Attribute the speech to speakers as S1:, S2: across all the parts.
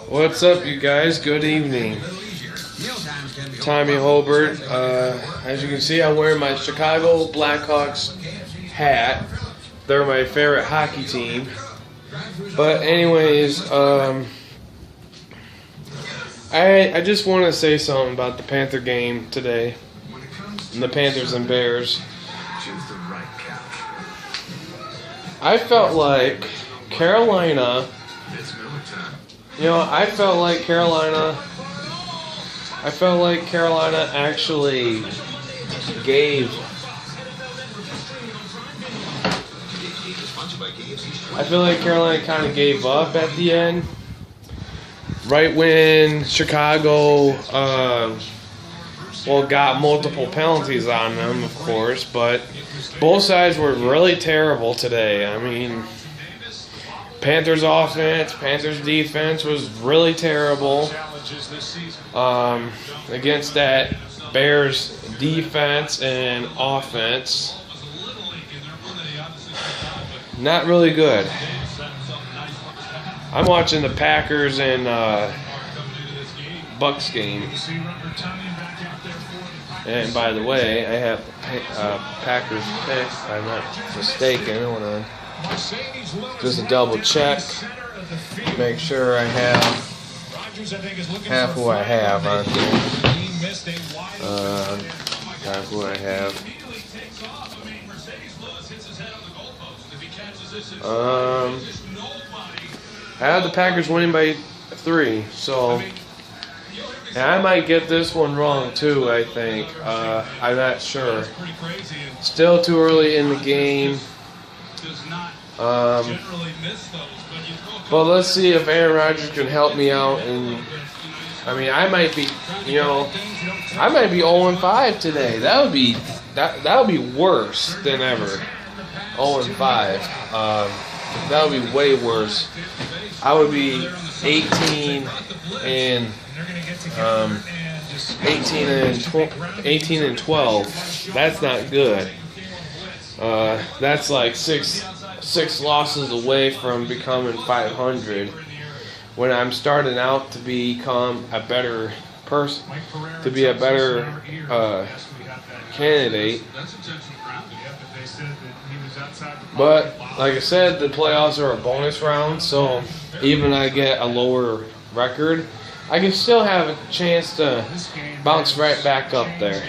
S1: What's up, you guys? Good evening. Tommy Holbert. As you can see, I'm wearing my Chicago Blackhawks hat. They're my favorite hockey team. But anyways, I just want to say something about the Panther game today. And the Panthers and Bears. I felt like Carolina... I felt like Carolina actually gave. I feel like Carolina kind of gave up at the end, right when Chicago, got multiple penalties on them, of course, but both sides were really terrible today. I mean, Panthers offense, Panthers defense was really terrible against that Bears defense and offense. Not really good. I'm watching the Packers and Bucks game. And by the way, I have Packers pick, if I'm not mistaken. Hold on. Just a double check. Make sure I have who I have on here. Got who I have. I have the Packers winning by 3, so and I might get this one wrong too, I think. I'm not sure. Still too early in the game. But let's see if Aaron Rodgers can help me out. And I might be 0-5 today. That would be worse than ever. 0-5. That would be way worse. I would be 18 and 12. That's not good. That's like six losses away from becoming 500 when I'm starting out to become a better person, to be a better candidate. But like I said, the playoffs are a bonus round, so even I get a lower record, I can still have a chance to bounce right back up there,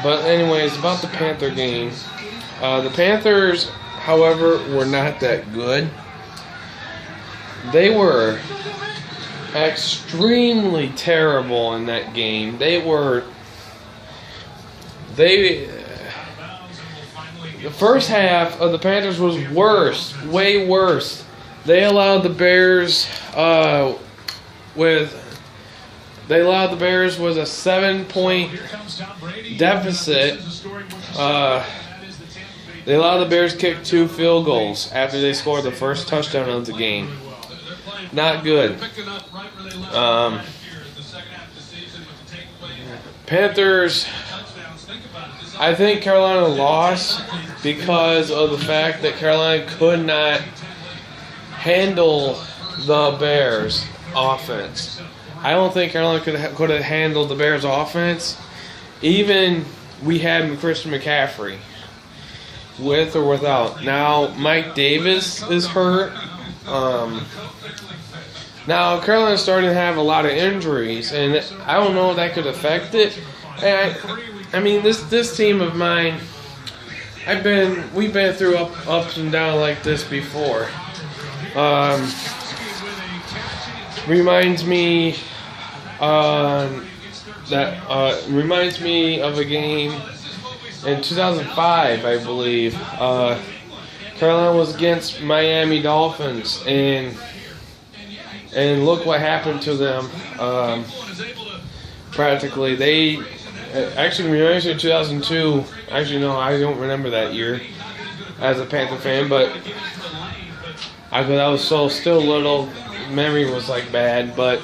S1: But anyways, about the Panther game. The Panthers, however, were not that good. They were extremely terrible in that game. The first half of the Panthers was worse, way worse. They allowed the Bears with a 7-point deficit. They allowed the Bears kick 2 field goals after they scored the first touchdown of the game. Not good. Panthers, I think Carolina lost because of the fact that Carolina could not handle the Bears' offense. I don't think Carolina could have handled the Bears' offense. Even we had Christian McCaffrey, with or without. Now Mike Davis is hurt. Now Carolina's starting to have a lot of injuries, and I don't know if that could affect it. And this team of mine, we've been through ups and downs like this before. Reminds me of a game in 2005, I believe. Carolina was against Miami Dolphins, and look what happened to them. Practically, they actually reminds me of 2002. Actually, no, I don't remember that year as a Panther fan, but I was still little. Memory was like bad, but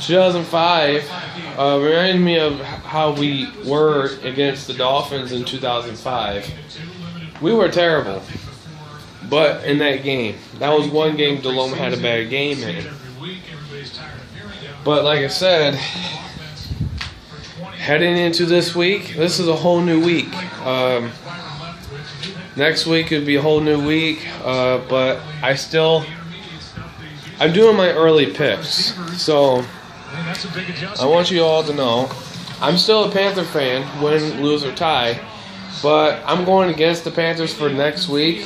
S1: 2005 reminded me of how we were against the Dolphins in 2005. We were terrible. But in that game, that was one game Delhomme had a bad game in. But like I said, heading into this week, this is a whole new week. Next week could be a whole new week, but I'm doing my early picks. So I want you all to know, I'm still a Panther fan, win, lose, or tie. But I'm going against the Panthers for next week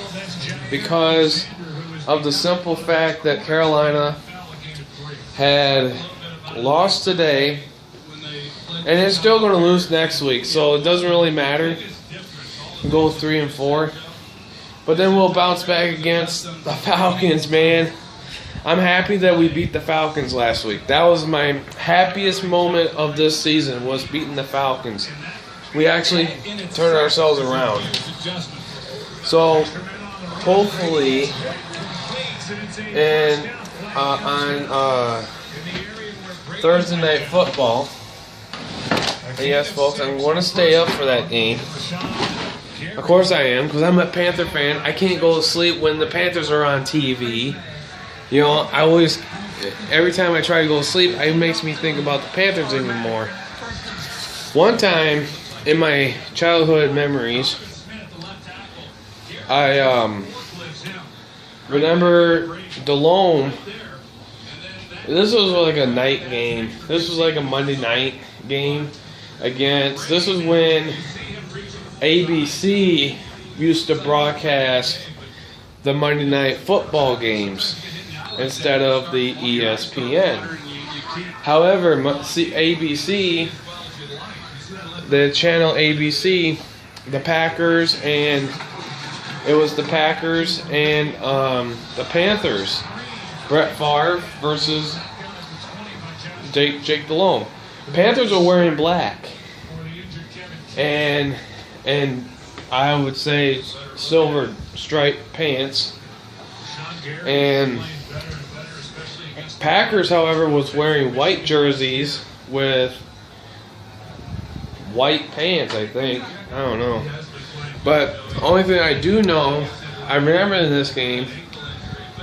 S1: because of the simple fact that Carolina had lost today and it's still going to lose next week. So it doesn't really matter. We'll go 3-4. But then we'll bounce back against the Falcons, man. I'm happy that we beat the Falcons last week. That was my happiest moment of this season, was beating the Falcons. We actually turned ourselves around. So, hopefully, and on Thursday Night Football, and yes, folks, I'm going to stay up for that game. Of course I am, because I'm a Panther fan. I can't go to sleep when the Panthers are on TV. You know, every time I try to go to sleep, it makes me think about the Panthers even more. One time, in my childhood memories, I remember Delhomme. This was like a night game. This was like a Monday night game against. This was when ABC used to broadcast the Monday Night Football games instead of the ESPN. However, ABC, the channel ABC, the Packers and the Panthers. Brett Favre versus Jake Delhomme. Panthers are wearing black, and I would say silver striped pants. And Packers, however, was wearing white jerseys with white pants, I think. I don't know. But the only thing I do know, I remember in this game,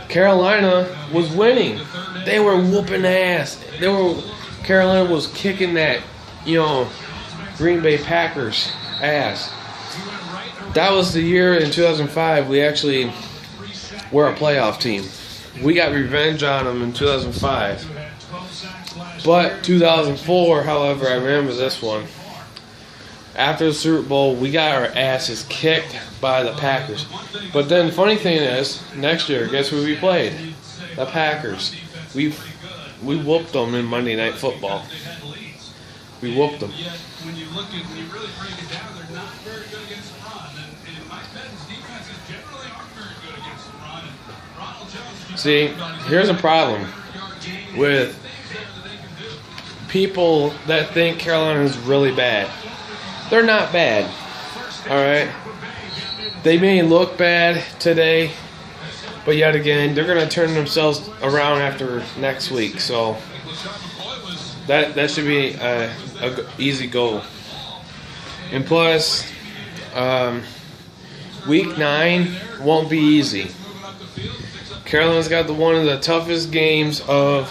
S1: Carolina was winning. They were whooping ass. Carolina was kicking that, Green Bay Packers ass. That was the year in 2005 we actually were a playoff team. We got revenge on them in 2005. But 2004, however, I remember this one. After the Super Bowl, we got our asses kicked by the Packers. But then the funny thing is, next year, guess who we played? The Packers. We whooped them in Monday Night Football. We whooped them. When you really break it down, they're not very good against the run. And Mike Benton's defenses generally aren't very good against the run. And Ronald Jones. See, here's a problem with people that think Carolina is really bad. They're not bad. Alright? They may look bad today, but yet again, they're going to turn themselves around after next week. So that should be a easy goal. And plus, week 9 won't be easy. Carolina's got one of the toughest games of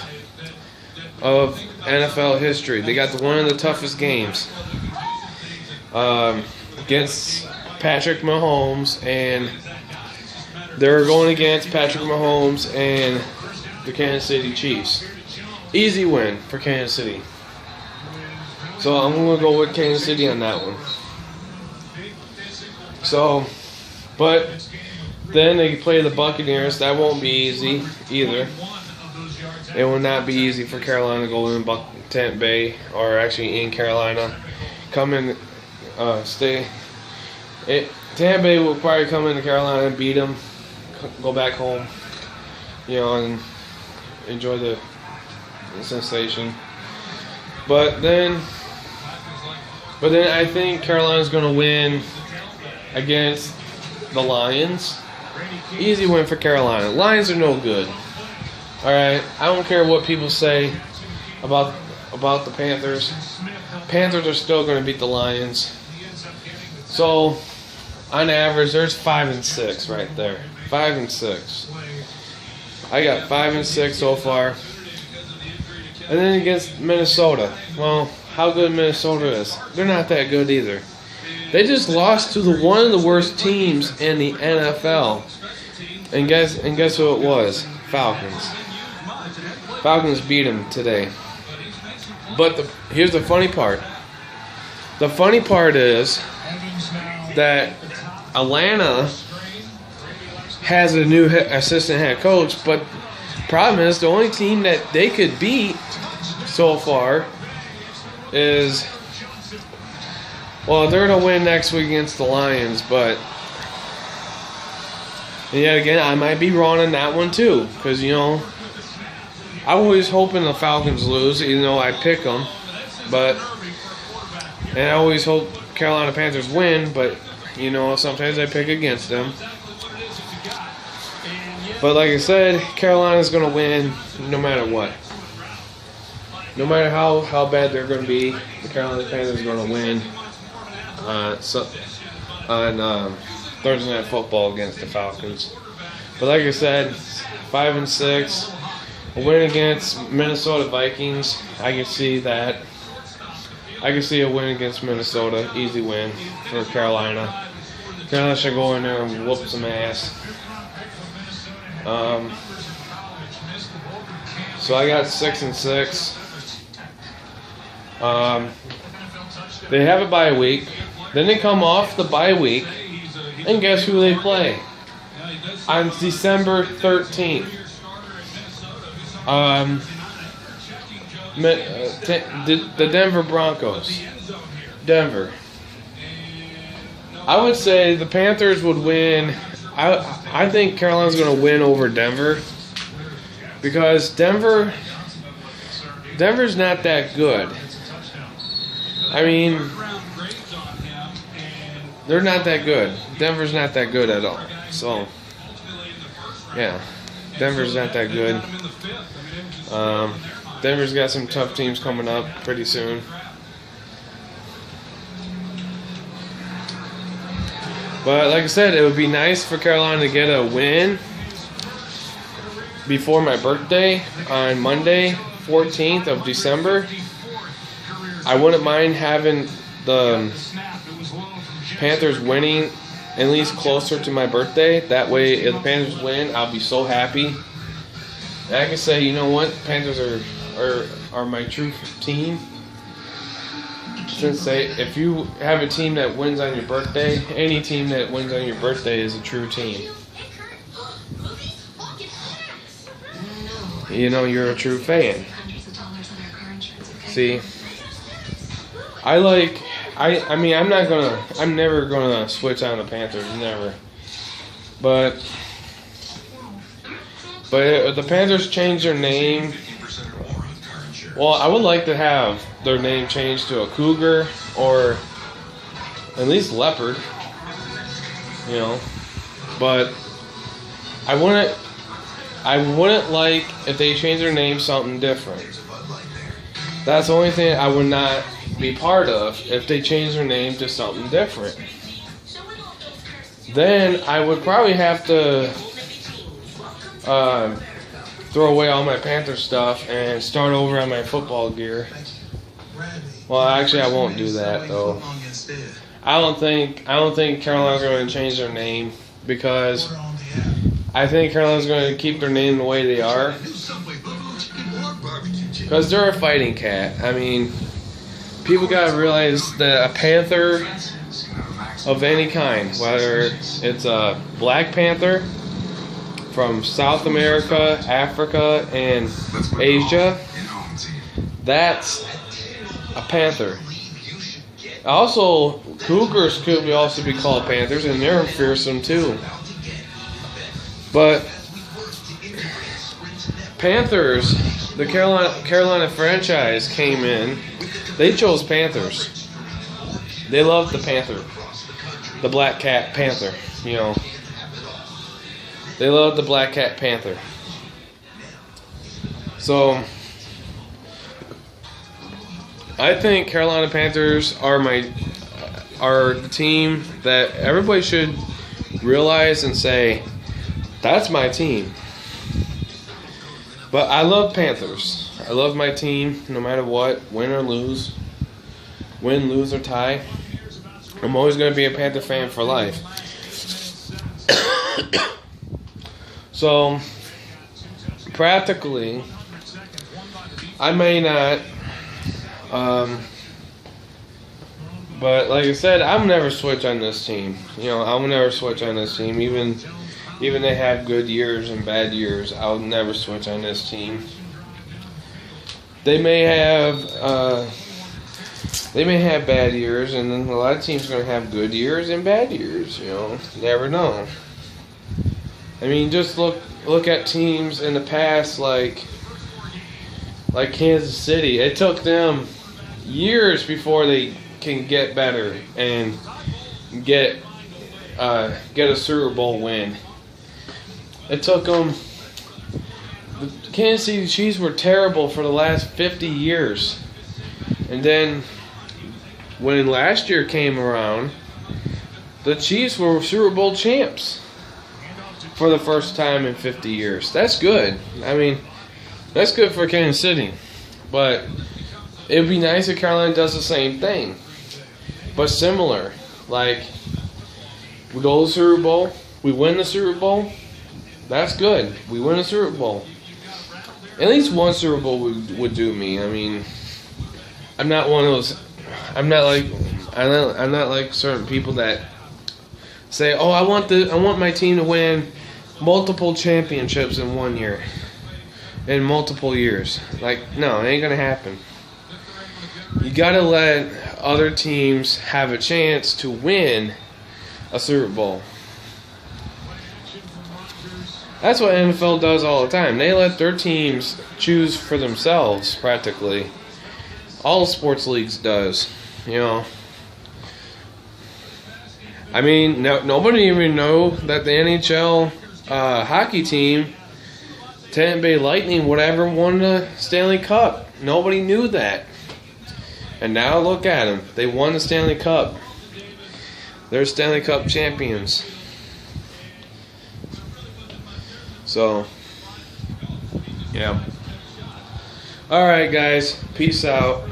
S1: NFL history. They got one of the toughest games against Patrick Mahomes, and they're going against Patrick Mahomes and the Kansas City Chiefs. Easy win for Kansas City. So I'm going to go with Kansas City on that one. So, but then they play the Buccaneers. That won't be easy either. It will not be easy for Carolina to go in Tampa Bay, or actually in Carolina. Tampa Bay will probably come into Carolina and beat them, go back home, and enjoy the sensation. But then I think Carolina's going to win against the Lions. Easy win for Carolina. Lions are no good. All right, I don't care what people say about the Panthers. Panthers are still going to beat the Lions. So, on average, there's 5-6 right there. 5-6. I got 5-6 so far. And then against Minnesota. Well, how good Minnesota is. They're not that good either. They just lost to one of the worst teams in the NFL. And guess who it was? Falcons. Falcons beat them today. But here's the funny part. The funny part is that Atlanta has a new assistant head coach, but problem is the only team that they could beat so far is, well, they're going to win next week against the Lions, but and yet again, I might be wrong on that one too, because, I'm always hoping the Falcons lose, even though I pick them, and I always hope Carolina Panthers win, but, sometimes I pick against them. But like I said, Carolina's going to win no matter what. No matter how bad they're going to be, the Carolina Panthers are going to win on Thursday Night Football against the Falcons. But like I said, 5-6. A win against Minnesota Vikings. I can see that. I can see a win against Minnesota. Easy win for Carolina. Carolina should go in there and whoop some ass. So I got 6-6. They have a bye week. Then they come off the bye week. And guess who they play? On December 13th. The Denver Broncos. Denver. I would say the Panthers would win. I think Carolina's going to win over Denver. Because Denver's not that good. I mean, they're not that good. Denver's not that good at all. So, yeah. Denver's not that good. Denver's got some tough teams coming up pretty soon. But like I said, it would be nice for Carolina to get a win before my birthday on Monday, 14th of December. I wouldn't mind having the Panthers winning at least closer to my birthday. That way, if the Panthers win, I'll be so happy. And I can say, you know what, Panthers are my true team. Since if you have a team that wins on your birthday, any team that wins on your birthday is a true team. You're a true fan. See, I'm never gonna switch on the Panthers, never. But if the Panthers change their name, well, I would like to have their name changed to a cougar or at least leopard, But I wouldn't like if they change their name something different. That's the only thing I would not be part of if they change their name to something different. Then I would probably have to throw away all my Panther stuff and start over on my football gear. Well, actually, I won't do that though. I don't think Carolina's going to change their name because I think Carolina's going to keep their name the way they are. Because they're a fighting cat. I mean, people got to realize that a Panther of any kind, whether it's a Black Panther from South America, Africa, and Asia, that's a panther. Also, cougars could also be called panthers, and they're fearsome too. But Panthers, the Carolina franchise came in. They chose Panthers. They loved the panther, the black cat panther. They love the black cat panther. So I think Carolina Panthers are the team that everybody should realize and say, That's my team. But I love Panthers. I love my team no matter what, win or lose. Win, lose, or tie. I'm always going to be a Panther fan for life. So, practically, I may not, but like I said, I'll never switch on this team. I'll never switch on this team. Even they have good years and bad years, I'll never switch on this team. They may have bad years, and then a lot of teams are going to have good years and bad years. You never know. I mean, just look at teams in the past like Kansas City. It took them years before they can get better and get a Super Bowl win. It took them. The Kansas City Chiefs were terrible for the last 50 years, and then when last year came around, the Chiefs were Super Bowl champs for the first time in 50 years. That's good. I mean, that's good for Kansas City. But it would be nice if Carolina does the same thing, but similar. Like, we go to the Super Bowl, we win the Super Bowl. That's good. We win a Super Bowl. At least one Super Bowl would do me. I mean, I'm not one of those. I'm not like certain people that say, "Oh, I want my team to win multiple championships in 1 year, in multiple years." Like, no, it ain't gonna happen. You gotta let other teams have a chance to win a Super Bowl. That's what NFL does all the time. They let their teams choose for themselves, practically. All sports leagues does, I mean, nobody even know that the NHL hockey team, Tampa Bay Lightning, whatever, won the Stanley Cup. Nobody knew that. And now look at them. They won the Stanley Cup. They're Stanley Cup champions. So, yeah. Alright, guys. Peace out.